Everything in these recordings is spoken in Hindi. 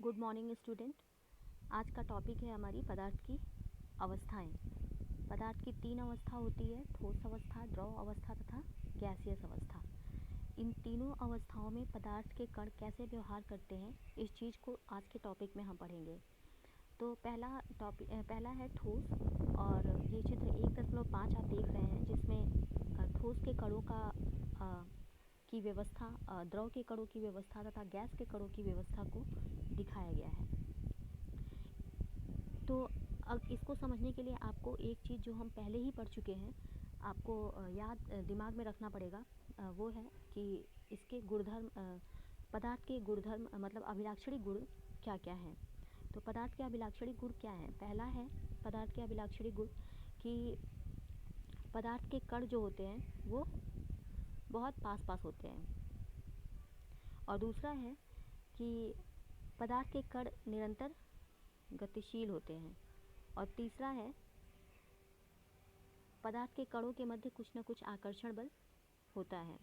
Good morning student. आज का टॉपिक है हमारी पदार्थ की अवस्थाएं। पदार्थ की 3 अवस्था होती है, ठोस अवस्था, द्रव अवस्था तथा गैसीय अवस्था। इन तीनों अवस्थाओं में पदार्थ के कण कैसे व्यवहार करते हैं, इस चीज़ को आज के टॉपिक में हम पढ़ेंगे। तो पहला है ठोस, और ये चित्र 1.5 आप देख रहे हैं, जिसमें ठोस के कणों की व्यवस्था, द्रव के कणों की व्यवस्था तथा गैस के कणों की व्यवस्था को दिखाया गया है। तो अब इसको समझने के लिए आपको एक चीज़ जो हम पहले ही पढ़ चुके हैं, आपको दिमाग में रखना पड़ेगा, वो है कि इसके गुणधर्म, पदार्थ के गुणधर्म मतलब अभिलाक्षणिक गुण क्या क्या हैं। तो पदार्थ के अभिलाक्षणिक गुण क्या हैं? पहला है पदार्थ के अभिलाक्षणिक गुण कि पदार्थ के कण जो होते हैं वो बहुत पास पास होते हैं, और दूसरा है कि पदार्थ के कण निरंतर गतिशील होते हैं, और तीसरा है पदार्थ के कणों के मध्य कुछ न कुछ आकर्षण बल होता है।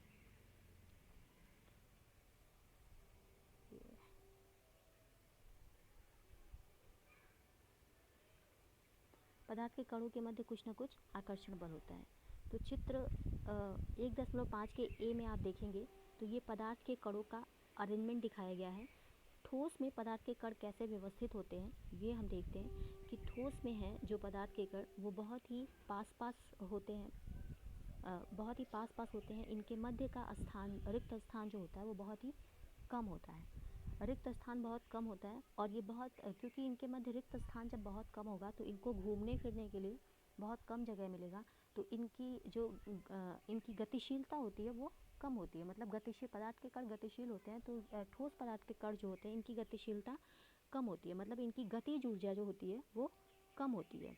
पदार्थ के कणों के मध्य कुछ न कुछ आकर्षण बल होता है। तो चित्र 1.5 के ए में आप देखेंगे तो ये पदार्थ के कणों का अरेंजमेंट दिखाया गया है। ठोस में पदार्थ के कण कैसे व्यवस्थित होते हैं ये हम देखते हैं कि ठोस में है जो पदार्थ के कण वो बहुत ही पास पास होते हैं, इनके मध्य का स्थान, रिक्त स्थान जो होता है वो बहुत ही कम होता है। रिक्त स्थान बहुत कम होता है, और ये क्योंकि इनके मध्य रिक्त स्थान जब बहुत कम होगा तो इनको घूमने फिरने के लिए बहुत कम जगह मिलेगा, तो इनकी गतिशीलता होती है वो कम होती है। मतलब गतिशील पदार्थ के कण गतिशील होते हैं, तो ठोस पदार्थ के कण जो होते हैं इनकी गतिशीलता कम होती है, मतलब इनकी गतिज ऊर्जा जो होती है वो कम होती है।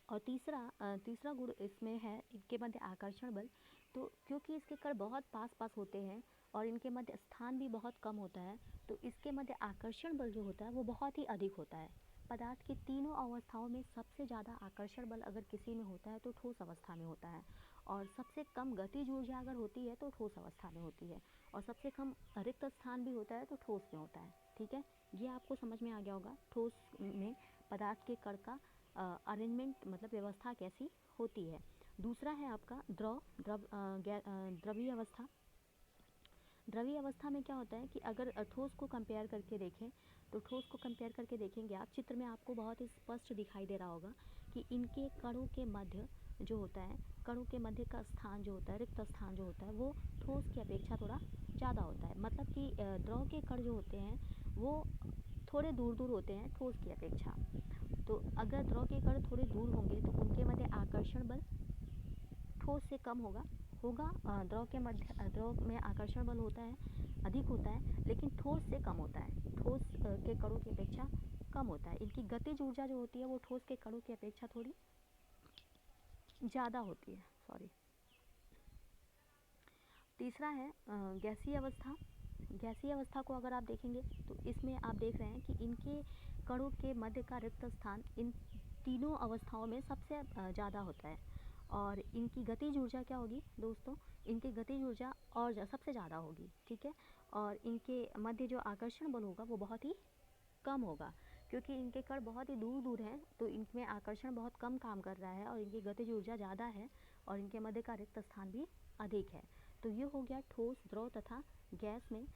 और तीसरा गुण इसमें है इनके मध्य आकर्षण बल। तो क्योंकि इसके कण बहुत पास पास होते हैं और इनके मध्य स्थान भी बहुत कम होता है, तो इसके मध्य आकर्षण बल जो होता है वो बहुत ही अधिक होता है। पदार्थ की तीनों अवस्थाओं में सबसे ज़्यादा आकर्षण बल अगर किसी में होता है तो ठोस अवस्था में होता है, और सबसे कम गतिज ऊर्जा अगर होती है तो ठोस अवस्था में होती है, और सबसे कम रिक्त स्थान भी होता है तो ठोस में होता है। ठीक है, ये आपको समझ में आ गया होगा ठोस में पदार्थ के कण का अरेंजमेंट मतलब व्यवस्था कैसी होती है। दूसरा है आपका द्रवीय अवस्था। द्रवीय अवस्था में क्या होता है कि अगर ठोस को कंपेयर करके देखें, तो ठोस को कंपेयर करके देखेंगे आप, चित्र में आपको बहुत ही स्पष्ट दिखाई दे रहा होगा कि इनके कणों के मध्य जो होता है, कणों के मध्य का स्थान जो होता है, रिक्त स्थान जो होता है वो ठोस की अपेक्षा थोड़ा ज़्यादा होता है। मतलब कि द्रव के कण जो होते हैं वो थोड़े दूर दूर होते हैं ठोस की अपेक्षा। तो अगर द्रव के कण थोड़े दूर होंगे तो उनके मध्य आकर्षण बल ठोस से कम होगा। द्रव में आकर्षण बल होता है, अधिक होता है, लेकिन ठोस से कम होता है, ठोस के कणों की अपेक्षा कम होता है। इनकी गतिज ऊर्जा जो होती है वो ठोस के कणों की अपेक्षा थोड़ी ज़्यादा होती है। तीसरा है गैसीय अवस्था। गैसीय अवस्था को अगर आप देखेंगे तो इसमें आप देख रहे हैं कि इनके कणों के मध्य का रिक्त स्थान इन तीनों अवस्थाओं में सबसे ज़्यादा होता है, और इनकी गतिज ऊर्जा क्या होगी दोस्तों? इनकी गतिज ऊर्जा और सबसे ज़्यादा होगी। ठीक है, और इनके मध्य जो आकर्षण बल होगा वो बहुत ही कम होगा, क्योंकि इनके कण बहुत ही दूर दूर हैं, तो इनमें आकर्षण बहुत कम काम कर रहा है, और इनकी गतिज ऊर्जा ज़्यादा है, और इनके मध्य का रिक्त स्थान भी अधिक है। तो ये हो गया ठोस, द्रव तथा गैस में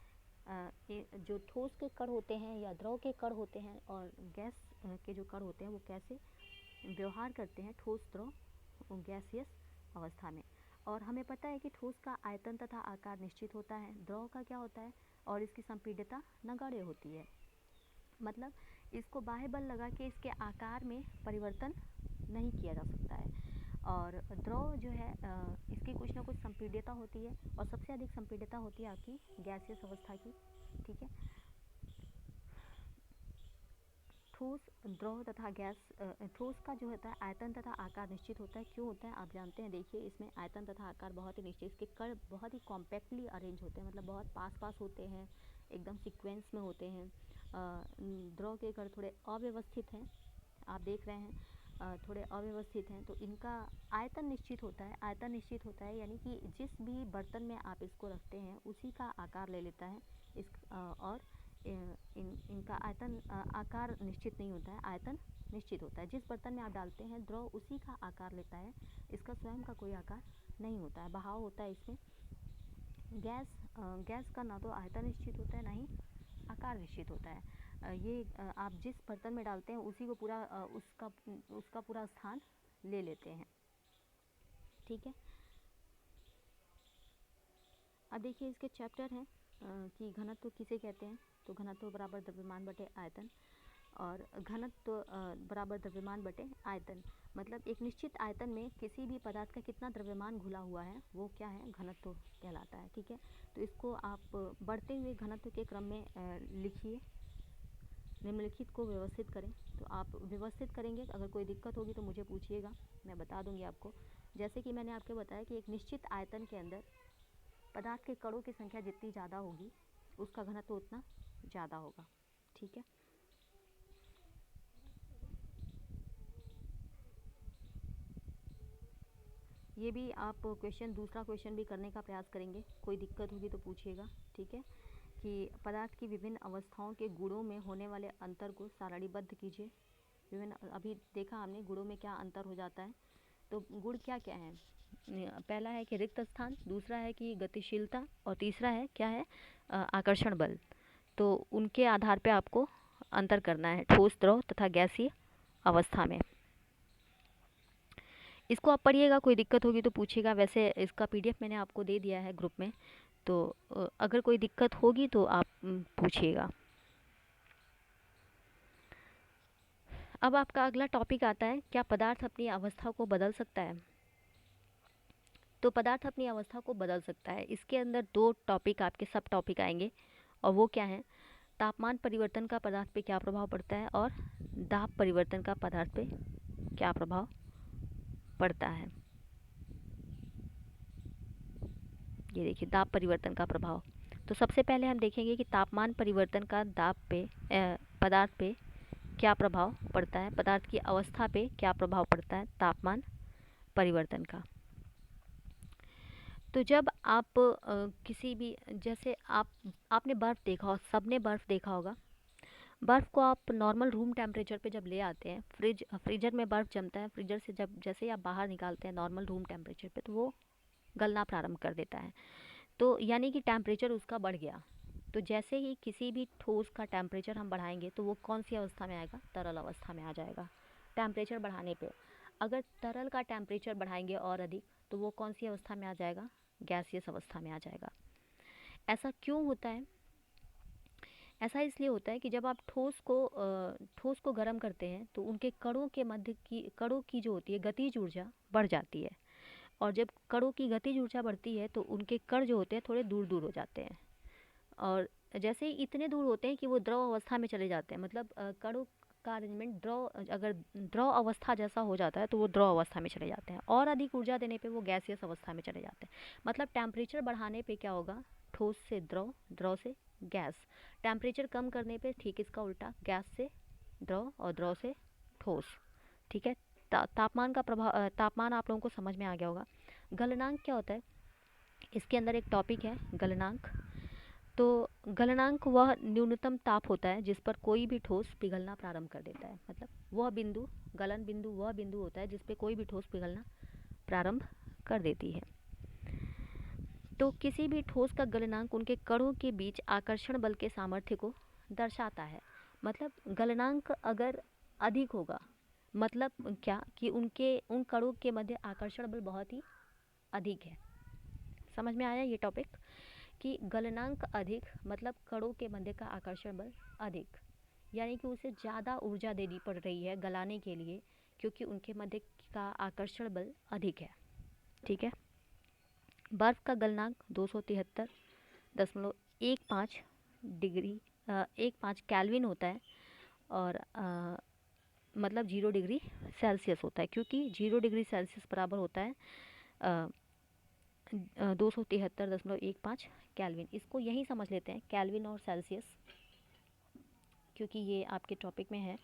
जो ठोस के कण होते हैं या द्रव के कण होते हैं और गैस के जो कण होते हैं वो कैसे व्यवहार करते हैं ठोस, द्रव और गैसियस अवस्था में। और हमें पता है कि ठोस का आयतन तथा आकार निश्चित होता है, द्रव का क्या होता है, और इसकी संपीड्यता नगण्य होती है। मतलब इसको बाह्य बल लगा के इसके आकार में परिवर्तन नहीं किया जा सकता है। और द्रव जो है इसकी कुछ ना कुछ संपीड्यता होती है, और सबसे अधिक संपीड्यता होती है आपकी गैसियस अवस्था की। ठीक है, ठोस, द्रव तथा गैस। ठोस का जो होता है आयतन तथा आकार निश्चित होता है। क्यों होता है आप जानते हैं? देखिए, इसमें आयतन तथा आकार बहुत ही निश्चित, इसके कण बहुत ही कॉम्पैक्टली अरेंज होते हैं, मतलब बहुत पास पास होते हैं, एकदम सीक्वेंस में होते हैं। द्रव के कण थोड़े अव्यवस्थित हैं, आप देख रहे हैं, थोड़े अव्यवस्थित हैं, तो इनका आयतन निश्चित होता है। आयतन निश्चित होता है यानी कि जिस भी बर्तन में आप इसको रखते हैं उसी का आकार ले लेता है और इनका आयतन आकार निश्चित नहीं होता है, आयतन निश्चित होता है। जिस बर्तन में आप डालते हैं द्रव उसी का आकार लेता है, इसका स्वयं का कोई आकार नहीं होता है, बहाव होता है इसमें। गैस का ना तो आयतन निश्चित होता है ना ही आकार निश्चित होता है। ये आप जिस बर्तन में डालते हैं उसी को पूरा उसका पूरा स्थान ले लेते हैं, ठीक है। अब देखिए इसके चैप्टर हैं कि घनत्व किसे कहते हैं, तो घनत्व बराबर द्रव्यमान बटे आयतन, और घनत्व बराबर द्रव्यमान बटे आयतन, मतलब एक निश्चित आयतन में किसी भी पदार्थ का कितना द्रव्यमान घुला हुआ है वो क्या है, घनत्व कहलाता है, ठीक है। तो इसको आप बढ़ते हुए घनत्व के क्रम में लिखिए, निम्नलिखित को व्यवस्थित करें। तो आप व्यवस्थित करेंगे, अगर कोई दिक्कत होगी तो मुझे पूछिएगा, मैं बता दूंगी आपको। जैसे कि मैंने आपको बताया कि एक निश्चित आयतन के अंदर पदार्थ के कणों की संख्या जितनी ज़्यादा होगी उसका घनत्व उतना ज़्यादा होगा, ठीक है। ये भी आप दूसरा क्वेश्चन भी करने का प्रयास करेंगे, कोई दिक्कत होगी तो पूछिएगा, ठीक है। कि पदार्थ की विभिन्न अवस्थाओं के गुणों में होने वाले अंतर को सारणीबद्ध कीजिए। अभी देखा हमने गुणों में क्या अंतर हो जाता है, तो गुण क्या क्या है। पहला है कि रिक्त स्थान, दूसरा है कि गतिशीलता, और तीसरा है क्या है, आकर्षण बल। तो उनके आधार पे आपको अंतर करना है ठोस, द्रव तथा गैसीय अवस्था में। इसको आप पढ़िएगा, कोई दिक्कत होगी तो पूछिएगा। वैसे इसका PDF मैंने आपको दे दिया है ग्रुप में, तो अगर कोई दिक्कत होगी तो आप पूछिएगा। अब आपका अगला टॉपिक आता है, क्या पदार्थ अपनी अवस्था को बदल सकता है। तो पदार्थ अपनी अवस्था को बदल सकता है, इसके अंदर 2 टॉपिक आपके सब टॉपिक आएंगे, और वो क्या है, तापमान परिवर्तन का पदार्थ पे क्या प्रभाव पड़ता है, और दाब परिवर्तन का पदार्थ पे क्या प्रभाव पड़ता है। ये देखिए दाब परिवर्तन का प्रभाव। तो सबसे पहले हम देखेंगे कि तापमान परिवर्तन का दाब पे पदार्थ पे क्या प्रभाव पड़ता है, पदार्थ की अवस्था पे क्या प्रभाव पड़ता है तापमान परिवर्तन का। तो जब आप किसी भी, जैसे आपने बर्फ़ देखा हो, सबने बर्फ़ देखा होगा। बर्फ़ को आप नॉर्मल रूम टेम्परेचर पे जब ले आते हैं, फ्रीजर में बर्फ़ जमता है, फ्रीजर से जब जैसे ही आप बाहर निकालते हैं नॉर्मल रूम टेम्परेचर पे, तो वो गलना प्रारंभ कर देता है। तो यानी कि टेम्परेचर उसका बढ़ गया। तो जैसे ही किसी भी ठोस का टेम्परेचर हम बढ़ाएंगे तो वो कौन सी अवस्था में आएगा, तरल अवस्था में आ जाएगा। टेम्परेचर बढ़ाने पे अगर तरल का टेम्परेचर बढ़ाएंगे और अधिक, तो वो कौन सी अवस्था में आ जाएगा, गैसियस अवस्था में आ जाएगा। ऐसा क्यों होता है, ऐसा इसलिए होता है कि जब आप ठोस को गर्म करते हैं तो उनके कणों की जो होती है गतिज ऊर्जा बढ़ जाती है, और जब कणों की गतिज ऊर्जा बढ़ती है तो उनके कण जो होते हैं थोड़े दूर दूर हो जाते हैं, और जैसे ही इतने दूर होते हैं कि वो द्रव अवस्था में चले जाते हैं, मतलब कणों का अरेंजमेंट अगर द्रव अवस्था जैसा हो जाता है तो वो द्रव अवस्था में चले जाते हैं, और अधिक ऊर्जा देने पे वो गैसियस अवस्था में चले जाते हैं। मतलब टेम्परेचर बढ़ाने पे क्या होगा, ठोस से द्रव, द्रव से गैस। टेम्परेचर कम करने पे ठीक इसका उल्टा, गैस से द्रव और द्रव से ठोस, ठीक है। तापमान का प्रभाव, तापमान आप लोगों को समझ में आ गया होगा। गलनांक क्या होता है, इसके अंदर एक टॉपिक है गलनांक। तो गलनांक वह न्यूनतम ताप होता है जिस पर कोई भी ठोस पिघलना प्रारंभ कर देता है, मतलब वह बिंदु, गलन बिंदु वह बिंदु होता है जिस पे कोई भी ठोस पिघलना प्रारंभ कर देती है। तो किसी भी ठोस का गलनांक उनके कणों के बीच आकर्षण बल के सामर्थ्य को दर्शाता है। मतलब गलनांक अगर अधिक होगा, मतलब क्या कि उन कणों के मध्य आकर्षण बल बहुत ही अधिक है। समझ में आया ये टॉपिक, कि गलनांक अधिक मतलब कणों के मध्य का आकर्षण बल अधिक, यानी कि उसे ज़्यादा ऊर्जा देनी पड़ रही है गलाने के लिए, क्योंकि उनके मध्य का आकर्षण बल अधिक है, ठीक है। बर्फ़ का गलनांक 273.15 डिग्री 15 केल्विन होता है, और मतलब 0 डिग्री सेल्सियस होता है, क्योंकि 0 डिग्री सेल्सियस बराबर होता है 273.15 केल्विन। इसको यही समझ लेते हैं केल्विन और सेल्सियस, क्योंकि ये आपके टॉपिक में है।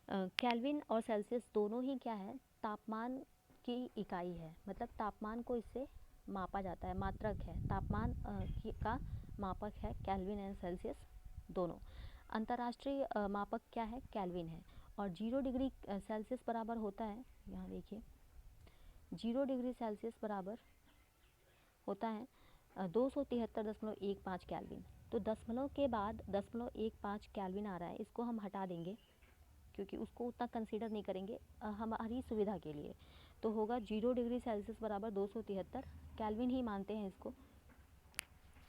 केल्विन और सेल्सियस दोनों ही क्या है, तापमान की इकाई है, मतलब तापमान को इससे मापा जाता है, मात्रक है, तापमान का मापक है केल्विन एंड सेल्सियस दोनों। अंतर्राष्ट्रीय मापक क्या है? केल्विन है। और 0 डिग्री सेल्सियस बराबर होता है, यहाँ देखिए 0 डिग्री सेल्सियस बराबर होता है 273.15 केल्विन। तो दशमलव के बाद 0.15 केल्विन आ रहा है, इसको हम हटा देंगे क्योंकि उसको उतना कंसीडर नहीं करेंगे हमारी सुविधा के लिए। तो होगा 0 डिग्री सेल्सियस बराबर 273 केल्विन ही मानते हैं इसको।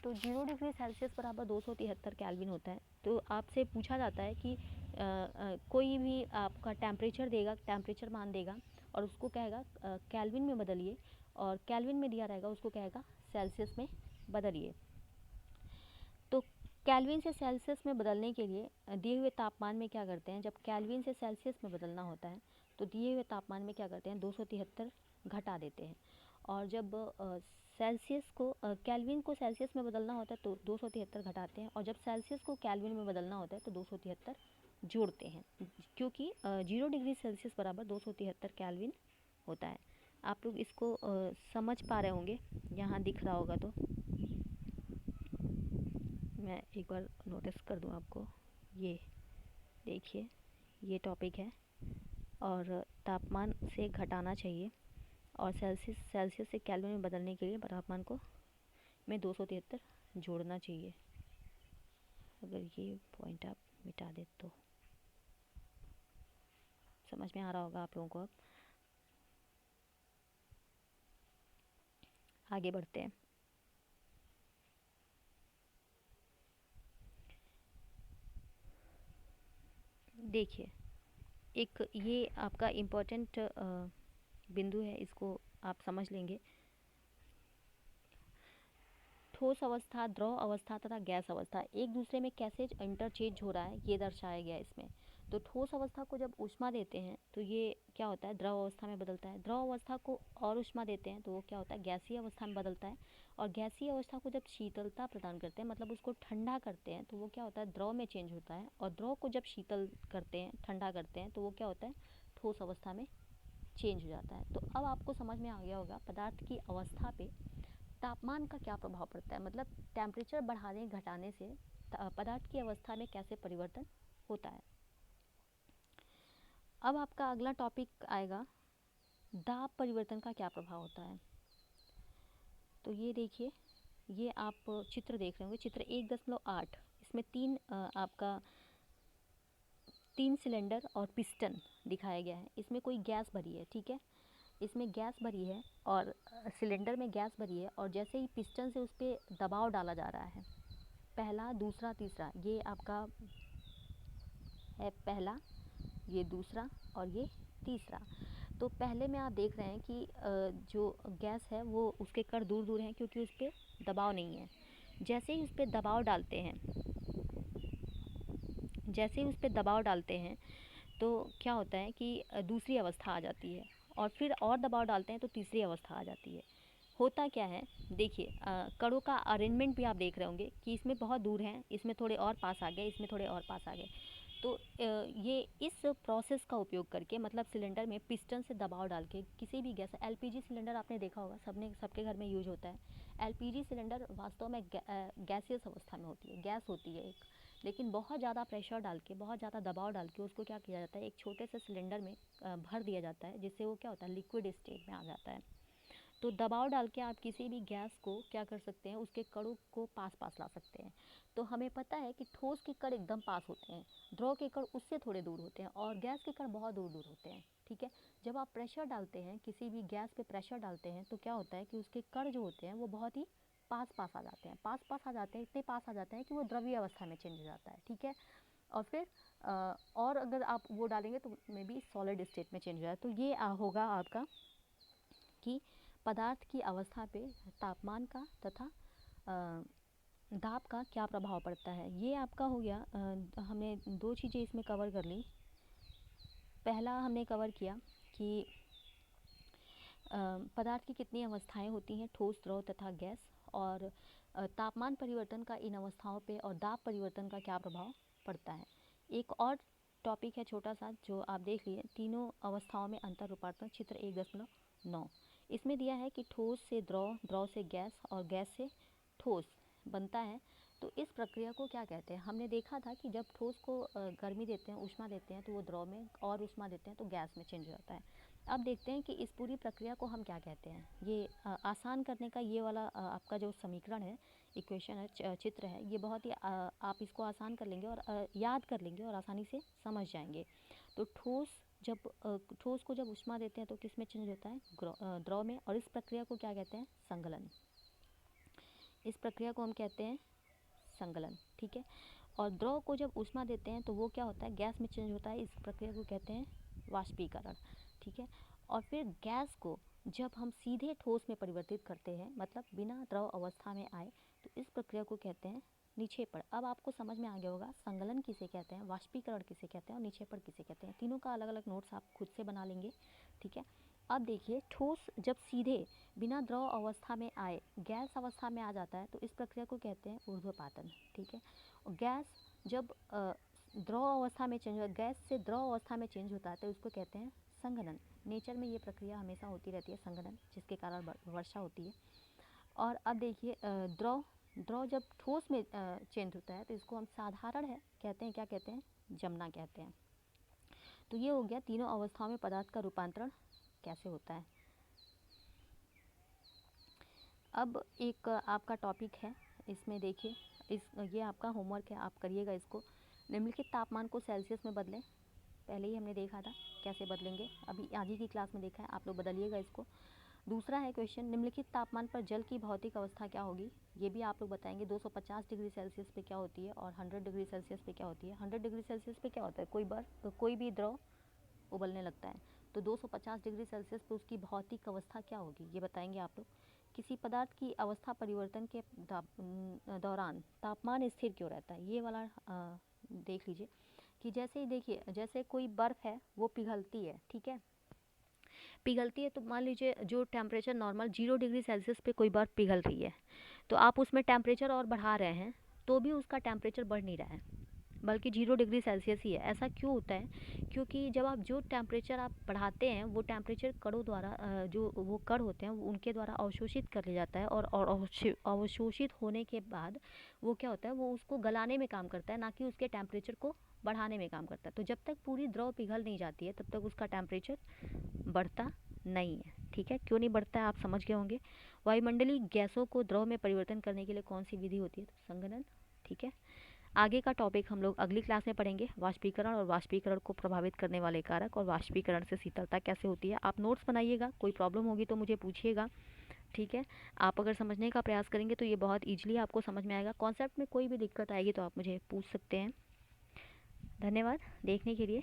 तो 0 डिग्री सेल्सियस बराबर 273 केल्विन होता है। तो आपसे पूछा जाता है कि कोई भी आपका टेम्परेचर देगा, टेम्परेचर मान देगा और उसको कहेगा केल्विन में बदलिए, और केल्विन में दिया रहेगा उसको कहेगा सेल्सियस में बदलिए। तो केल्विन से सेल्सियस में बदलने के लिए दिए हुए तापमान में क्या करते हैं, जब केल्विन से सेल्सियस में बदलना होता है तो दिए हुए तापमान में क्या करते हैं, 273 घटा देते हैं। और जब सेल्सियस को केल्विन को सेल्सियस में बदलना होता है तो 273 घटाते हैं, और जब सेल्सियस को केल्विन में बदलना होता है तो 273 जोड़ते हैं, क्योंकि 0 डिग्री सेल्सियस बराबर 273 केल्विन होता है। आप लोग इसको समझ पा रहे होंगे, यहाँ दिख रहा होगा तो मैं एक बार नोटिस कर दूँ आपको। ये देखिए ये टॉपिक है, और तापमान से घटाना चाहिए और सेल्सियस से केल्विन में बदलने के लिए तापमान को में 273 जोड़ना चाहिए। अगर ये पॉइंट आप मिटा दे तो समझ में आ रहा होगा आप लोगों को। अब आगे बढ़ते हैं। देखिए एक ये आपका इम्पोर्टेंट बिंदु है, इसको आप समझ लेंगे। ठोस अवस्था, द्रव अवस्था तथा गैस अवस्था एक दूसरे में कैसे इंटरचेंज हो रहा है ये दर्शाया गया है इसमें। तो ठोस अवस्था को जब ऊष्मा देते हैं तो ये क्या होता है, द्रव अवस्था में बदलता है। द्रव अवस्था को और ऊष्मा देते हैं तो वो क्या होता है, गैसीय अवस्था में बदलता है। और गैसीय अवस्था को जब शीतलता प्रदान करते हैं, मतलब उसको ठंडा करते हैं, तो वो क्या होता है, द्रव में चेंज होता है। और द्रव को जब शीतल करते हैं, ठंडा करते हैं, तो वो क्या होता है, ठोस अवस्था में चेंज हो जाता है। तो अब आपको समझ में आ गया होगा पदार्थ की अवस्था पे तापमान का क्या प्रभाव पड़ता है, मतलब टेम्परेचर बढ़ाने घटाने से पदार्थ की अवस्था में कैसे परिवर्तन होता है। अब आपका अगला टॉपिक आएगा, दाब परिवर्तन का क्या प्रभाव होता है। तो ये देखिए, ये आप चित्र देख रहे होंगे, चित्र 1.8। इसमें आपका 3 सिलेंडर और पिस्टन दिखाया गया है। इसमें कोई गैस भरी है, ठीक है, इसमें गैस भरी है और सिलेंडर में गैस भरी है, और जैसे ही पिस्टन से उस पर दबाव डाला जा रहा है, पहला, दूसरा, तीसरा, ये आपका है पहला, ये दूसरा और ये तीसरा। तो पहले में आप देख रहे हैं कि जो गैस है वो उसके कण दूर दूर हैं क्योंकि उस पर दबाव नहीं है। जैसे ही उस पर दबाव डालते हैं, जैसे ही उस पर दबाव डालते हैं तो क्या होता है कि दूसरी अवस्था आ जाती है, और फिर और दबाव डालते हैं तो तीसरी अवस्था आ जाती है। होता क्या है, देखिए कणों का अरेंजमेंट भी आप देख रहे होंगे कि इसमें बहुत दूर हैं, इसमें थोड़े और पास आ गए, इसमें थोड़े और पास आ गए। तो ये इस प्रोसेस का उपयोग करके, मतलब सिलेंडर में पिस्टन से दबाव डाल के किसी भी गैस, एलपीजी सिलेंडर आपने देखा होगा, सबके घर में यूज होता है। एलपीजी सिलेंडर वास्तव में गैसियस अवस्था में होती है, गैस होती है एक, लेकिन बहुत ज़्यादा प्रेशर डाल के, बहुत ज़्यादा दबाव डाल के उसको क्या किया जाता है, एक छोटे से सिलेंडर में भर दिया जाता है, जिससे वो क्या होता है, लिक्विड स्टेट में आ जाता है। तो दबाव डाल के आप किसी भी गैस को क्या कर सकते हैं, उसके कणों को पास पास ला सकते हैं। तो हमें पता है कि ठोस के कण एकदम पास होते हैं, द्रव के कण उससे थोड़े दूर होते हैं, और गैस के कण बहुत दूर दूर होते हैं, ठीक है। जब आप प्रेशर डालते हैं, किसी भी गैस पे प्रेशर डालते हैं, तो क्या होता है कि उसके कण जो होते हैं वो बहुत ही पास पास आ जाते हैं, पास पास आ जाते हैं, इतने पास आ जाते हैं कि वो द्रवीय अवस्था में चेंज हो जाता है, ठीक है। और फिर और अगर आप वो डालेंगे तो मे बी सॉलिड स्टेट में चेंज हो जाए। तो ये होगा आपका कि पदार्थ की अवस्था पे तापमान का तथा दाब का क्या प्रभाव पड़ता है। ये आपका हो गया, हमने 2 चीज़ें इसमें कवर कर ली। पहला हमने कवर किया कि पदार्थ की कितनी अवस्थाएं होती हैं, ठोस, द्रव तथा गैस, और तापमान परिवर्तन का इन अवस्थाओं पे और दाब परिवर्तन का क्या प्रभाव पड़ता है। एक और टॉपिक है छोटा सा जो आप देख लिए, तीनों अवस्थाओं में अंतर रूपांतरण, चित्र 1.9। इसमें दिया है कि ठोस से द्रव, द्रव से गैस और गैस से ठोस बनता है। तो इस प्रक्रिया को क्या कहते हैं? हमने देखा था कि जब ठोस को गर्मी देते हैं, ऊष्मा देते हैं, तो वो द्रव में, और ऊष्मा देते हैं तो गैस में चेंज हो जाता है। अब देखते हैं कि इस पूरी प्रक्रिया को हम क्या कहते हैं। ये आसान करने का ये वाला आपका जो समीकरण है, इक्वेशन है, चित्र है, ये बहुत ही आप इसको आसान कर लेंगे और याद कर लेंगे और आसानी से समझ जाएंगे। तो ठोस को जब ऊष्मा देते हैं तो किस में चेंज होता है? द्रव में। और इस प्रक्रिया को क्या कहते हैं? संगलन। इस प्रक्रिया को हम कहते हैं संगलन, ठीक है। और द्रव को जब ऊष्मा देते हैं तो वो क्या होता है? गैस में चेंज होता है। इस प्रक्रिया को कहते हैं वाष्पीकरण, ठीक है। और फिर गैस को जब हम सीधे ठोस में परिवर्तित करते हैं, मतलब बिना द्रव अवस्था में आए, तो इस प्रक्रिया को कहते हैं निक्षेपण। अब आपको समझ में आ गया होगा संगलन किसे कहते हैं, वाष्पीकरण किसे कहते हैं और निक्षेपण किसे कहते हैं। तीनों का अलग अलग नोट्स आप खुद से बना लेंगे, ठीक है। अब देखिए, ठोस जब सीधे बिना द्रव अवस्था में आए गैस अवस्था में आ जाता है तो इस प्रक्रिया को कहते हैं ऊर्ध्वपातन, ठीक है। और गैस जब द्रव अवस्था में चेंज, गैस से द्रव अवस्था में चेंज होता है तो इसको कहते हैं संघनन। नेचर में ये प्रक्रिया हमेशा होती रहती है, संघनन, जिसके कारण वर्षा होती है। और अब देखिए, द्रव जब ठोस में चेंज होता है तो इसको हम साधारण है कहते हैं, क्या कहते हैं? जमना कहते हैं। तो ये हो गया तीनों अवस्थाओं में पदार्थ का रूपांतरण कैसे होता है। अब एक आपका टॉपिक है, इसमें देखिए, ये आपका होमवर्क है, आप करिएगा इसको। निम्नलिखित तापमान को सेल्सियस में बदलें। पहले ही हमने देखा था कैसे बदलेंगे, अभी आज ही की क्लास में देखा है, आप लोग बदलिएगा इसको। दूसरा है क्वेश्चन, निम्नलिखित तापमान पर जल की भौतिक अवस्था क्या होगी? ये भी आप लोग बताएंगे। 250 डिग्री सेल्सियस पे क्या होती है और 100 डिग्री सेल्सियस पे क्या होती है। 100 डिग्री सेल्सियस पे क्या होता है? कोई भी द्रव उबलने लगता है। तो 250 डिग्री सेल्सियस पे उसकी भौतिक अवस्था क्या होगी, ये बताएंगे आप लोग। किसी पदार्थ की अवस्था परिवर्तन के दौरान तापमान स्थिर क्यों रहता है, ये वाला देख लीजिए। कि जैसे ही देखिए, जैसे कोई बर्फ़ है वो पिघलती है, ठीक है। पिघलती है तो मान लीजिए जो टेम्परेचर नॉर्मल 0 डिग्री सेल्सियस पे कोई बर्फ़ पिघल रही है, तो आप उसमें टेम्परेचर और बढ़ा रहे हैं तो भी उसका टेम्परेचर बढ़ नहीं रहा है, बल्कि 0 डिग्री सेल्सियस ही है। ऐसा क्यों होता है? क्योंकि जब आप जो टेम्परेचर आप बढ़ाते हैं वो टेम्परेचर कणों द्वारा जो वो कण होते हैं उनके द्वारा अवशोषित कर लिया जाता है, और अवशोषित होने के बाद वो क्या होता है, वो उसको गलाने में काम करता है, ना कि उसके टेम्परेचर को बढ़ाने में काम करता है। तो जब तक पूरी द्रव पिघल नहीं जाती है तब तक उसका टेम्परेचर बढ़ता नहीं है, ठीक है। क्यों नहीं बढ़ता है आप समझ गए होंगे। वायुमंडलीय गैसों को द्रव में परिवर्तन करने के लिए कौन सी विधि होती है? तो संघनन, ठीक है। आगे का टॉपिक हम लोग अगली क्लास में पढ़ेंगे, वाष्पीकरण और वाष्पीकरण को प्रभावित करने वाले कारक और वाष्पीकरण से शीतलता कैसे होती है। आप नोट्स बनाइएगा, कोई प्रॉब्लम होगी तो मुझे पूछिएगा, ठीक है। आप अगर समझने का प्रयास करेंगे तो ये बहुत ईजिली आपको समझ में आएगा। कॉन्सेप्ट में कोई भी दिक्कत आएगी तो आप मुझे पूछ सकते हैं। धन्यवाद देखने के लिए।